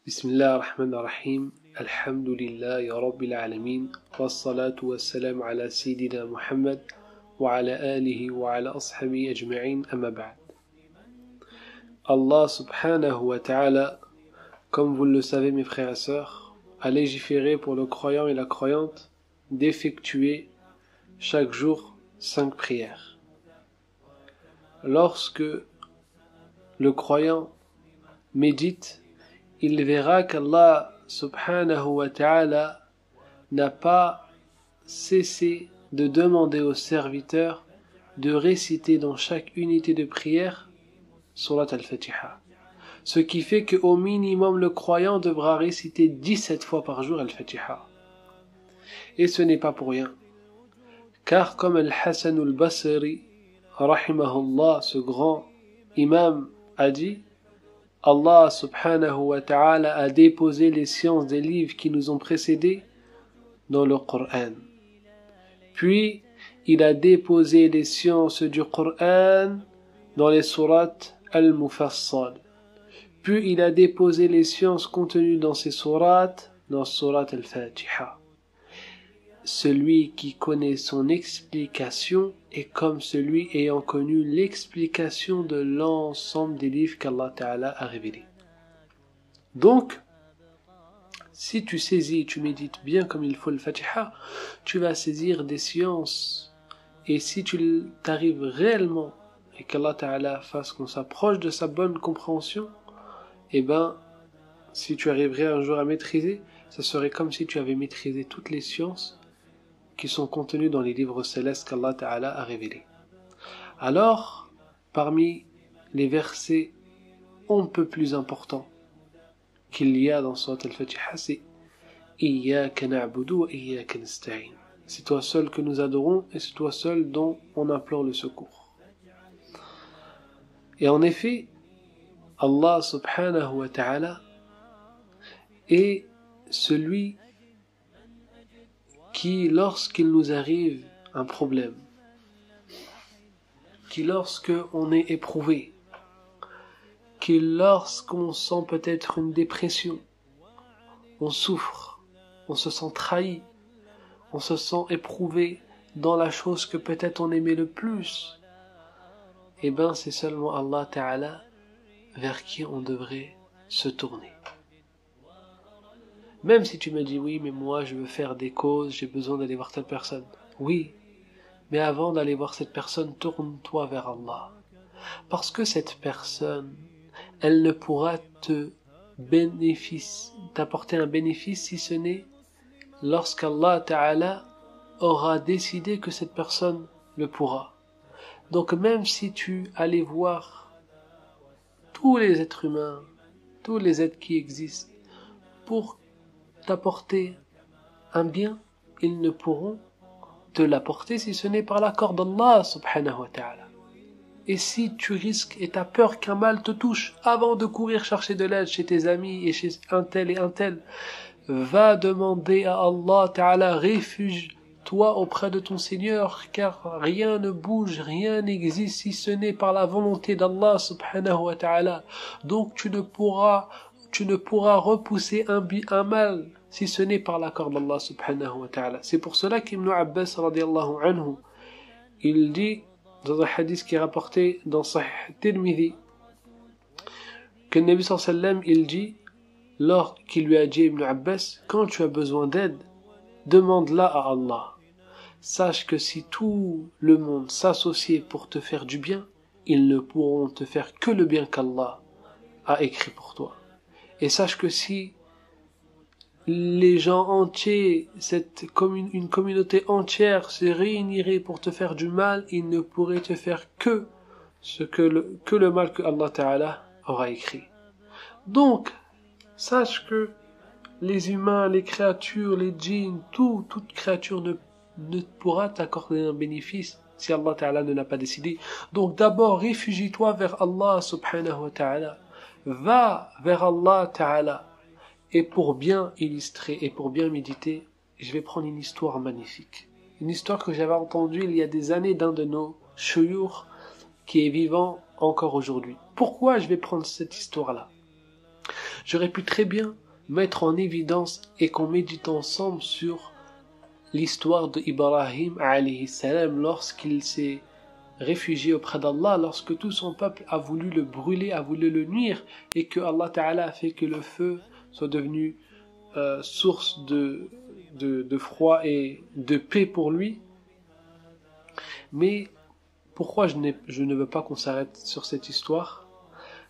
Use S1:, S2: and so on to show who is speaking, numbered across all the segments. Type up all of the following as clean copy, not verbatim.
S1: بسم الله الرحمن الرحيم الحمد لله رب العالمين والصلاة والسلام على سيدنا محمد وعلى آله وعلى أصحابه أجمعين أما بعد. Allah subhanahu wa ta'ala, comme vous le savez mes frères et sœurs, a légiféré pour le croyant et la croyante d'effectuer chaque jour 5 prières. Lorsque le croyant médite, il verra qu'Allah subhanahu wa ta'ala n'a pas cessé de demander aux serviteurs de réciter dans chaque unité de prière Surat al-Fatiha. Ce qui fait qu'au minimum le croyant devra réciter 17 fois par jour al-Fatiha. Et ce n'est pas pour rien. Car comme Al-Hasan al-Basri, rahimahullah, ce grand imam, a dit, Allah subhanahu wa ta'ala a déposé les sciences des livres qui nous ont précédés dans le Coran. Puis, il a déposé les sciences du Coran dans les sourates al-Mufassal. Puis, il a déposé les sciences contenues dans ces sourates dans Surat al-Fatiha. Celui qui connaît son explication est comme celui ayant connu l'explication de l'ensemble des livres qu'Allah Ta'ala a révélés. Donc, si tu saisis et tu médites bien comme il faut le Fatiha, tu vas saisir des sciences. Et si tu t'arrives réellement et qu'Allah Ta'ala fasse qu'on s'approche de sa bonne compréhension, eh ben, si tu arriverais un jour à maîtriser, ça serait comme si tu avais maîtrisé toutes les sciences qui sont contenus dans les livres célestes qu'Allah Ta'ala a révélés. Alors, parmi les versets un peu plus importants qu'il y a dans Surat al-Fatiha, c'est Iyyaka na'budu wa iyyaka nasta'in. C'est toi seul que nous adorons et c'est toi seul dont on implore le secours. Et en effet, Allah subhanahu wa ta'ala est celui qui, lorsqu'il nous arrive un problème, qui lorsqu'on est éprouvé, qui lorsqu'on sent peut-être une dépression, on souffre, on se sent trahi, on se sent éprouvé dans la chose que peut-être on aimait le plus, eh bien c'est seulement Allah Ta'ala vers qui on devrait se tourner. Même si tu me dis oui, mais moi je veux faire des causes, j'ai besoin d'aller voir telle personne. Oui, mais avant d'aller voir cette personne, tourne-toi vers Allah. Parce que cette personne, elle ne pourra t'apporter un bénéfice si ce n'est lorsqu'Allah Ta'ala aura décidé que cette personne le pourra. Donc même si tu allais voir tous les êtres humains, tous les êtres qui existent, pour t'apporter un bien, ils ne pourront te l'apporter si ce n'est par l'accord d'Allah subhanahu wa ta'ala. Et si tu risques et t'as peur qu'un mal te touche, avant de courir chercher de l'aide chez tes amis et chez un tel et un tel, va demander à Allah ta'ala, réfugie-toi auprès de ton Seigneur, car rien ne bouge, rien n'existe si ce n'est par la volonté d'Allah subhanahu wa ta'ala. Donc tu ne pourras repousser un mal si ce n'est par l'accord d'Allah subhanahu wa ta'ala. C'est pour cela qu'Ibn Abbas radiallahu anhu, il dit dans un hadith qui est rapporté dans Sahih Tirmidhi, que le Nabi sallallahu alayhi wa sallam, il dit, qu'il lui a dit Ibn Abbas, quand tu as besoin d'aide, demande-la à Allah. Sache que si tout le monde s'associe pour te faire du bien, ils ne pourront te faire que le bien qu'Allah a écrit pour toi. Et sache que si les gens entiers, une communauté entière se réunirait pour te faire du mal, ils ne pourraient te faire que le mal que Allah Ta'ala aura écrit. Donc, sache que les humains, les créatures, les djinns, toute créature ne pourra t'accorder un bénéfice si Allah Ta'ala ne l'a pas décidé. Donc d'abord, réfugie-toi vers Allah subhanahu wa ta'ala. Va vers Allah Ta'ala. Et pour bien illustrer et pour bien méditer, je vais prendre une histoire magnifique. Une histoire que j'avais entendue il y a des années d'un de nos shuyukh qui est vivant encore aujourd'hui. Pourquoi je vais prendre cette histoire-là? J'aurais pu très bien mettre en évidence et qu'on médite ensemble sur l'histoire de Ibrahim alayhi salam lorsqu'il s'est réfugié auprès d'Allah, lorsque tout son peuple a voulu le brûler, a voulu le nuire, et que Allah Ta'ala a fait que le feu soit devenu source de froid et de paix pour lui. Mais pourquoi je ne veux pas qu'on s'arrête sur cette histoire?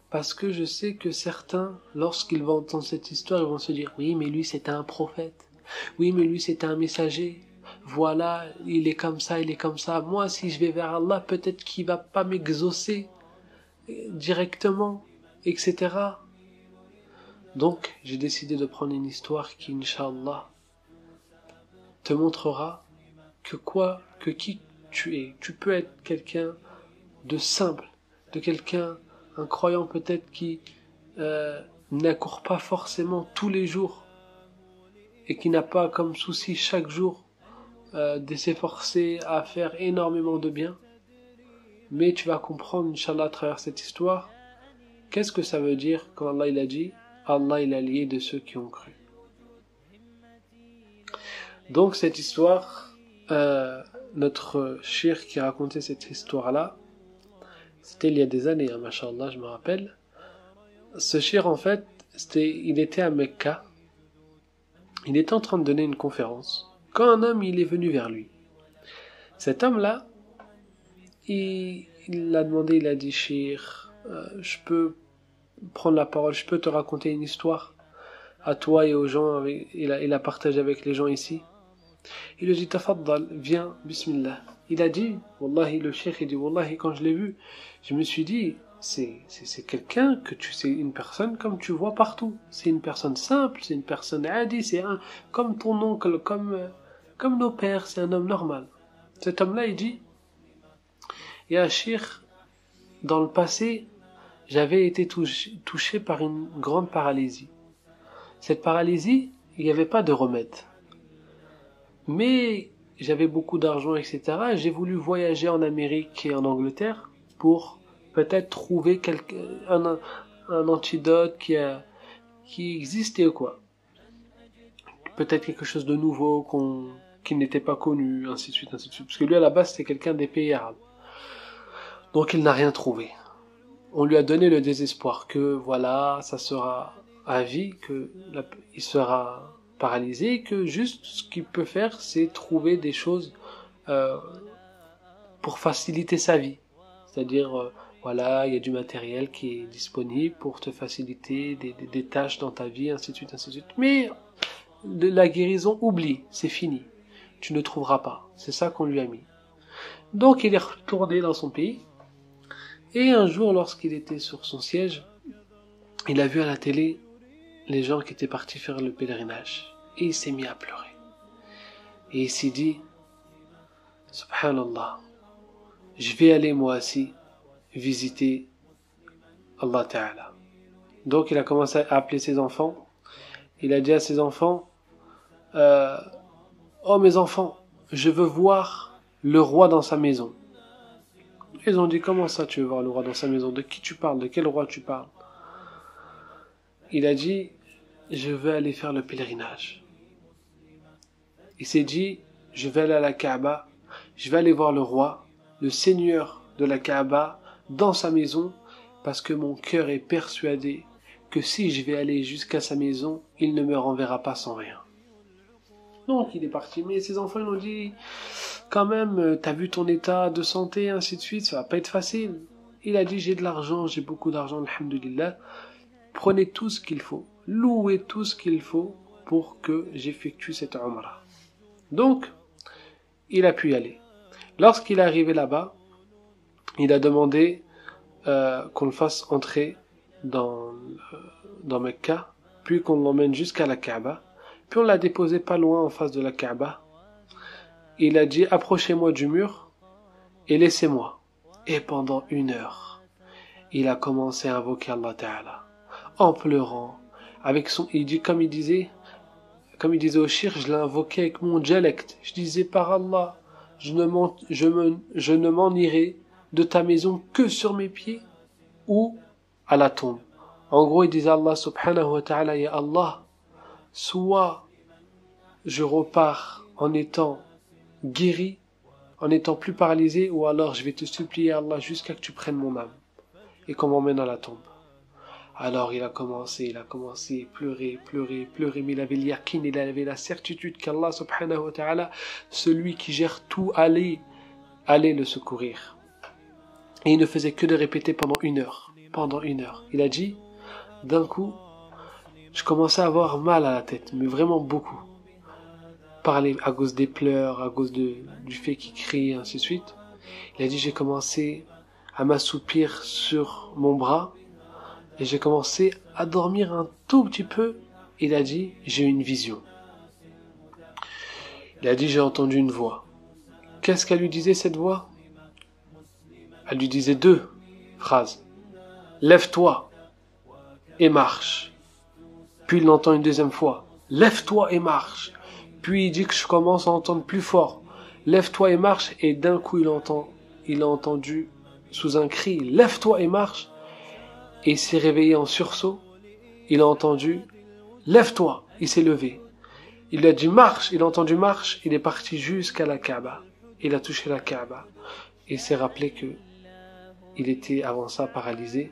S1: Parce que je sais que certains, lorsqu'ils vont entendre cette histoire, ils vont se dire, oui, mais lui c'était un prophète, oui, mais lui c'était un messager, voilà, il est comme ça, il est comme ça. Moi, si je vais vers Allah, peut-être qu'il va pas m'exaucer directement, etc. Donc, j'ai décidé de prendre une histoire qui, Inch'Allah, te montrera que qui tu es. Tu peux être quelqu'un de simple, de quelqu'un, un croyant peut-être qui n'accourt pas forcément tous les jours et qui n'a pas comme souci chaque jour de s'efforcer à faire énormément de bien. Mais tu vas comprendre, Inch'Allah, à travers cette histoire, qu'est-ce que ça veut dire quand Allah il a dit Allah il a lié de ceux qui ont cru. Donc cette histoire, notre cheikh qui racontait cette histoire-là, c'était il y a des années, hein, Masha'Allah, je me rappelle. Ce cheikh, en fait, il était à Mecca. Il était en train de donner une conférence quand un homme il est venu vers lui. Cet homme-là, il l'a demandé, il a dit, cheikh, je peux prendre la parole, je peux te raconter une histoire à toi et aux gens, il a partagé avec les gens ici. Il lui dit, tafaddal, viens, bismillah. Il a dit, wallahi, le cheikh, il dit, wallahi, quand je l'ai vu, je me suis dit, c'est quelqu'un c'est une personne comme tu vois partout. C'est une personne simple, c'est une personne adi, comme ton oncle, comme nos pères, c'est un homme normal. Cet homme-là, il dit, ya cheikh, dans le passé, j'avais été touché par une grande paralysie. Cette paralysie, il n'y avait pas de remède. Mais j'avais beaucoup d'argent, etc. Et j'ai voulu voyager en Amérique et en Angleterre pour peut-être trouver un antidote qui existait ou quoi. Peut-être quelque chose de nouveau qui n'était pas connu, ainsi de suite, ainsi de suite. Parce que lui, à la base, c'était quelqu'un des pays arabes. Donc il n'a rien trouvé. On lui a donné le désespoir que voilà, ça sera à vie, il sera paralysé, que juste ce qu'il peut faire, c'est trouver des choses pour faciliter sa vie. C'est-à-dire, voilà, il y a du matériel qui est disponible pour te faciliter des tâches dans ta vie, ainsi de suite, ainsi de suite. Mais de la guérison, oublie, c'est fini. Tu ne trouveras pas. C'est ça qu'on lui a mis. Donc il est retourné dans son pays. Et un jour, lorsqu'il était sur son siège, il a vu à la télé les gens qui étaient partis faire le pèlerinage. Et il s'est mis à pleurer. Et il s'est dit, Subhanallah, je vais aller moi aussi visiter Allah Ta'ala. Donc il a commencé à appeler ses enfants. Il a dit à ses enfants, oh mes enfants, je veux voir le roi dans sa maison. Ils ont dit, comment ça tu veux voir le roi dans sa maison? De qui tu parles? De quel roi tu parles? Il a dit, je veux aller faire le pèlerinage. Il s'est dit, je vais aller à la Kaaba, je vais aller voir le roi, le seigneur de la Kaaba, dans sa maison, parce que mon cœur est persuadé que si je vais aller jusqu'à sa maison, il ne me renverra pas sans rien. Donc il est parti, mais ses enfants ils ont dit, quand même, t'as vu ton état de santé, ainsi de suite, ça va pas être facile. Il a dit, j'ai de l'argent, j'ai beaucoup d'argent, alhamdoulilah, prenez tout ce qu'il faut, louez tout ce qu'il faut pour que j'effectue cette umrah. Donc, il a pu y aller. Lorsqu'il est arrivé là-bas, il a demandé qu'on le fasse entrer dans Mecca, puis qu'on l'emmène jusqu'à la Kaaba, puis on l'a déposé pas loin en face de la Kaaba. Il a dit, approchez-moi du mur et laissez-moi. Et pendant 1 heure, il a commencé à invoquer Allah Ta'ala, en pleurant, il dit, comme il disait au shir, je l'ai invoqué avec mon dialecte. Je disais, par Allah, je ne m'en irai de ta maison que sur mes pieds ou à la tombe. En gros, il disait à Allah subhanahu wa ta'ala, ya Allah, soit je repars en étant guéri, en étant plus paralysé, ou alors je vais te supplier Allah jusqu'à que tu prennes mon âme et qu'on m'emmène à la tombe. Alors il a commencé à pleurer, mais il avait l'yaqin, il avait la certitude qu'Allah subhanahu wa ta'ala, celui qui gère tout, allait le secourir. Et il ne faisait que de répéter pendant une heure. Il a dit, d'un coup, je commençais à avoir mal à la tête, mais vraiment beaucoup. Parler à cause des pleurs, à cause du fait qu'il crie, et ainsi de suite. Il a dit, j'ai commencé à m'assoupir sur mon bras, et j'ai commencé à dormir un tout petit peu. Il a dit, j'ai eu une vision. Il a dit, j'ai entendu une voix. Qu'est-ce qu'elle lui disait, cette voix? Elle lui disait 2 phrases. Lève-toi et marche. Puis il l'entend une deuxième fois. Lève-toi et marche. Puis il dit que je commence à entendre plus fort. Lève-toi et marche. Et d'un coup, il a entendu sous un cri, lève-toi et marche. Et il s'est réveillé en sursaut. Il a entendu, lève-toi. Il s'est levé. Il a dit marche. Il a entendu marche. Il est parti jusqu'à la Kaaba. Il a touché la Kaaba. Et il s'est rappelé que il était avant ça paralysé.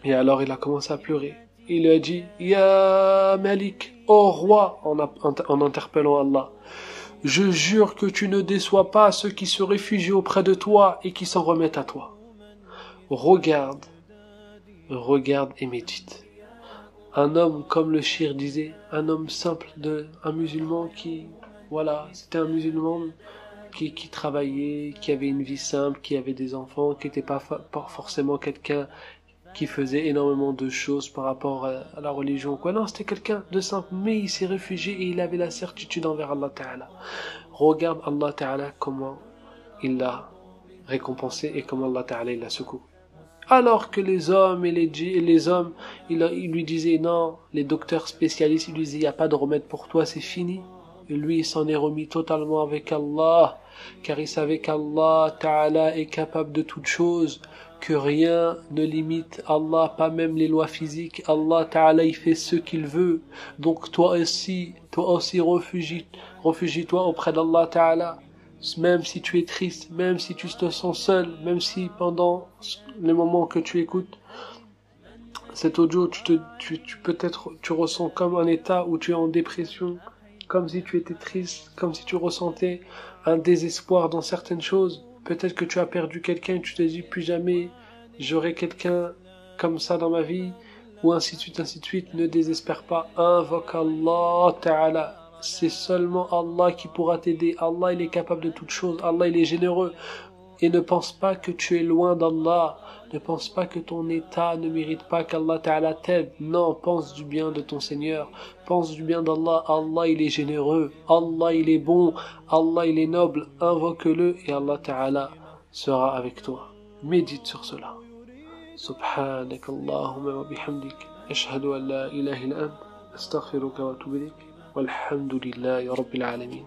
S1: Et alors il a commencé à pleurer. Il lui a dit, Ya Malik, ô roi, en interpellant Allah, je jure que tu ne déçois pas ceux qui se réfugient auprès de toi et qui s'en remettent à toi. Regarde et médite. Un homme, comme le shir disait, un homme simple, un musulman c'était un musulman qui travaillait, qui avait une vie simple, qui avait des enfants, qui n'était pas forcément quelqu'un qui faisait énormément de choses par rapport à la religion. Non, c'était quelqu'un de simple, mais il s'est réfugié et il avait la certitude envers Allah Ta'ala. Regarde Allah Ta'ala comment il l'a récompensé et comment Allah Ta'ala il l'a secouru. Alors que les hommes ils lui disaient non, les docteurs spécialistes, ils lui disaient il n'y a pas de remède pour toi, c'est fini. Et lui, il s'en est remis totalement avec Allah, car il savait qu'Allah Ta'ala est capable de toutes choses, que rien ne limite Allah, pas même les lois physiques. Allah Ta'ala, il fait ce qu'il veut. Donc toi aussi, réfugie-toi auprès d'Allah Ta'ala. Même si tu es triste, même si tu te sens seul, même si pendant les moments que tu écoutes cet audio, tu ressens comme un état où tu es en dépression, comme si tu étais triste, comme si tu ressentais un désespoir dans certaines choses. Peut-être que tu as perdu quelqu'un et tu te dis plus jamais j'aurai quelqu'un comme ça dans ma vie, ou ainsi de suite. Ne désespère pas, invoque Allah Ta'ala. C'est seulement Allah qui pourra t'aider. Allah, il est capable de toutes choses. Allah, il est généreux. Et ne pense pas que tu es loin d'Allah. Ne pense pas que ton état ne mérite pas qu'Allah Ta'ala t'aide. Non, pense du bien de ton Seigneur. Pense du bien d'Allah. Allah, il est généreux. Allah, il est bon. Allah, il est noble. Invoque-le et Allah Ta'ala sera avec toi. Médite sur cela. Subhanak Allahumma wa bihamdik. Ashhadu an la ilaha illa ant. Astaghfiruka wa atubu ilayk. والحمد لله رب العالمين.